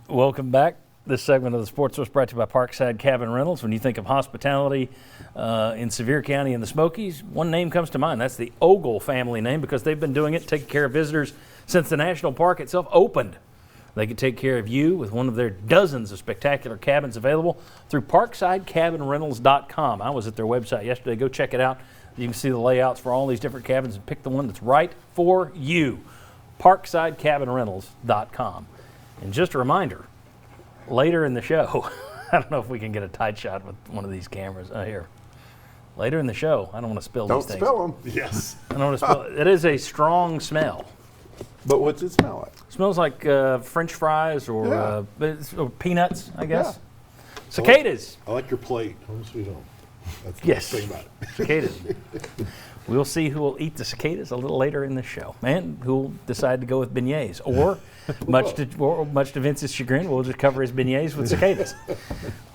Welcome back. This segment of the Sports Source brought to you by Parkside Cabin Rentals. When you think of hospitality in Sevier County and the Smokies, one name comes to mind. That's the Ogle family name because they've been doing it, taking care of visitors since the national park itself opened. They can take care of you with one of their dozens of spectacular cabins available through ParksideCabinRentals.com. I was at their website yesterday. Go check it out. You can see the layouts for all these different cabins and pick the one that's right for you. ParksideCabinRentals.com. And just a reminder, later in the show, I don't know if we can get a tight shot with one of these cameras here. Later in the show, I don't want to spill these things. Don't spill them. Yes. I don't want to spill it. It is a strong smell. But what's it smell like? Smells like French fries or peanuts, I guess. Yeah. Cicadas. I like your plate. Home sweet home. That's the Yes. best thing about it. Cicadas. We'll see who will eat the cicadas a little later in the show, and who will decide to go with beignets. Or, much to Vince's chagrin, we'll just cover his beignets with cicadas.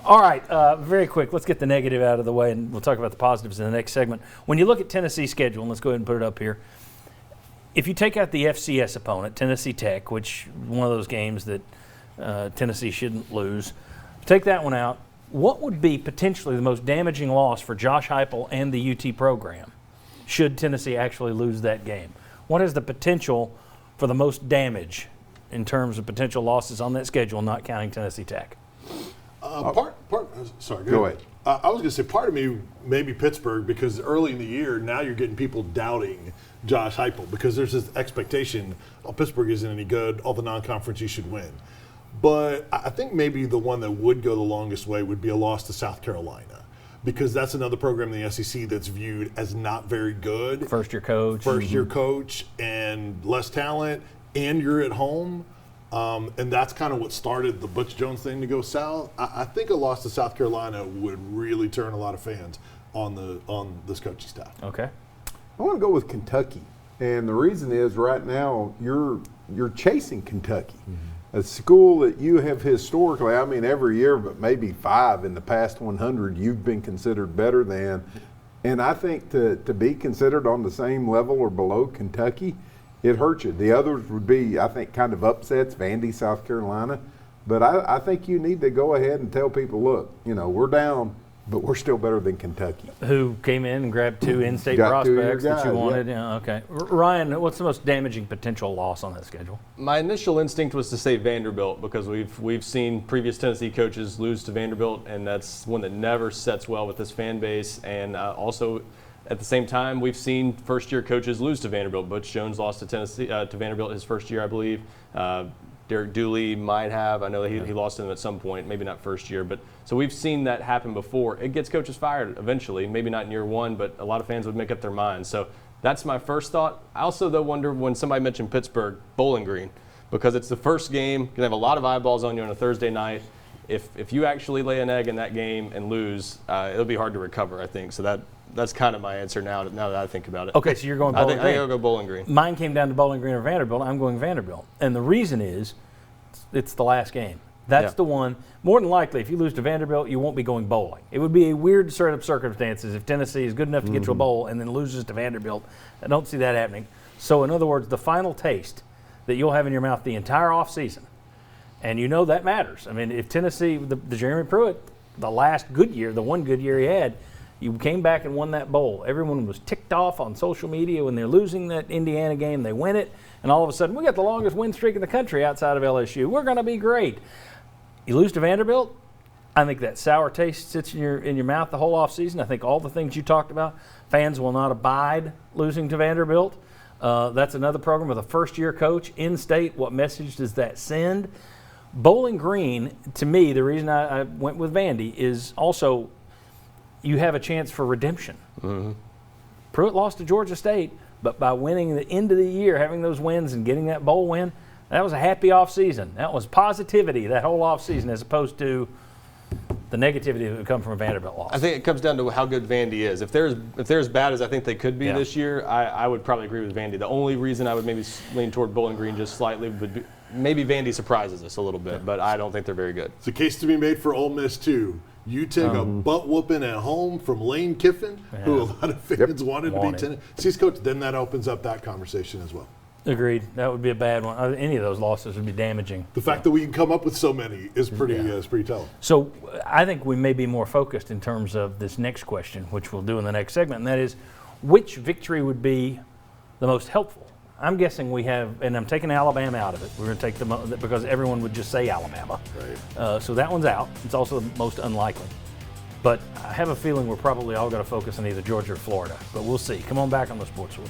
All right, very quick. Let's get the negative out of the way, and we'll talk about the positives in the next segment. When you look at Tennessee's schedule, and let's go ahead and put it up here, if you take out the FCS opponent, Tennessee Tech, which is one of those games that Tennessee shouldn't lose, take that one out, what would be potentially the most damaging loss for Josh Heupel and the UT program should Tennessee actually lose that game? What is the potential for the most damage in terms of potential losses on that schedule, not counting Tennessee Tech? Sorry, Go ahead. I was going to say part of me maybe Pittsburgh, because early in the year now you're getting people doubting Josh Heupel because there's this expectation, oh, Pittsburgh isn't any good, all the non-conference you should win. But I think maybe the one that would go the longest way would be a loss to South Carolina, because that's another program in the SEC that's viewed as not very good. First-year coach. First-year coach and less talent, and you're at home. And that's kind of what started the Butch Jones thing to go south. I think a loss to South Carolina would really turn a lot of fans on this coaching staff. Okay. I want to go with Kentucky, and the reason is right now you're chasing Kentucky, a school that you have historically, I mean every year, but maybe 5 in the past 100, you've been considered better than. And I think to be considered on the same level or below Kentucky, it hurts you. The others would be, I think, kind of upsets, Vandy, South Carolina. But I think you need to go ahead and tell people, look, we're down, but we're still better than Kentucky. Who came in and grabbed 2 in-state Got 2 of your prospects that you guys, wanted? Yeah, okay. Ryan, what's the most damaging potential loss on that schedule? My initial instinct was to say Vanderbilt, because we've seen previous Tennessee coaches lose to Vanderbilt, and that's one that never sets well with this fan base. And also, at the same time, we've seen first-year coaches lose to Vanderbilt. Butch Jones lost to Vanderbilt his first year, I believe. Derek Dooley might have. I know he lost to them at some point, maybe not first year. But so we've seen that happen before. It gets coaches fired eventually, maybe not in year 1, but a lot of fans would make up their minds. So that's my first thought. I also, though, wonder when somebody mentioned Pittsburgh, Bowling Green, because it's the first game. You're going to have a lot of eyeballs on you on a Thursday night. If you actually lay an egg in that game and lose, it'll be hard to recover, I think. So that's kind of my answer now that I think about it. Okay, so you're going Bowling Green. I think I'll go Bowling Green. Mine came down to Bowling Green or Vanderbilt. I'm going Vanderbilt. And the reason is it's the last game. That's the one. More than likely, if you lose to Vanderbilt, you won't be going bowling. It would be a weird set of circumstances if Tennessee is good enough to get to a bowl and then loses to Vanderbilt. I don't see that happening. So, in other words, the final taste that you'll have in your mouth the entire offseason, and that matters. I mean, if Tennessee, the Jeremy Pruitt, the last good year, the one good year he had, you came back and won that bowl. Everyone was ticked off on social media when they're losing that Indiana game. They win it, and all of a sudden, we got the longest win streak in the country outside of LSU. We're going to be great. You lose to Vanderbilt, I think that sour taste sits in your mouth the whole offseason. I think all the things you talked about, fans will not abide losing to Vanderbilt. That's another program with a first-year coach in-state. What message does that send? Bowling Green, to me, the reason I went with Vandy is also you have a chance for redemption. Mm-hmm. Pruitt lost to Georgia State, but by winning the end of the year, having those wins and getting that bowl win, that was a happy offseason. That was positivity that whole offseason, as opposed to the negativity that would come from a Vanderbilt loss. I think it comes down to how good Vandy is. If they're as bad as I think they could be this year, I would probably agree with Vandy. The only reason I would maybe lean toward Bowling Green just slightly would be maybe Vandy surprises us a little bit, but I don't think they're very good. It's a case to be made for Ole Miss, too. You take a butt whooping at home from Lane Kiffin, who a lot of fans wanted to be Tennessee's coach, then that opens up that conversation as well. Agreed. That would be a bad one. Any of those losses would be damaging. The fact that we can come up with so many is pretty telling. So I think we may be more focused in terms of this next question, which we'll do in the next segment, and that is, which victory would be the most helpful? I'm guessing we have, and I'm taking Alabama out of it. We're going to take because everyone would just say Alabama. Right. So that one's out. It's also the most unlikely. But I have a feeling we're probably all going to focus on either Georgia or Florida. But we'll see. Come on back on the Sports Source.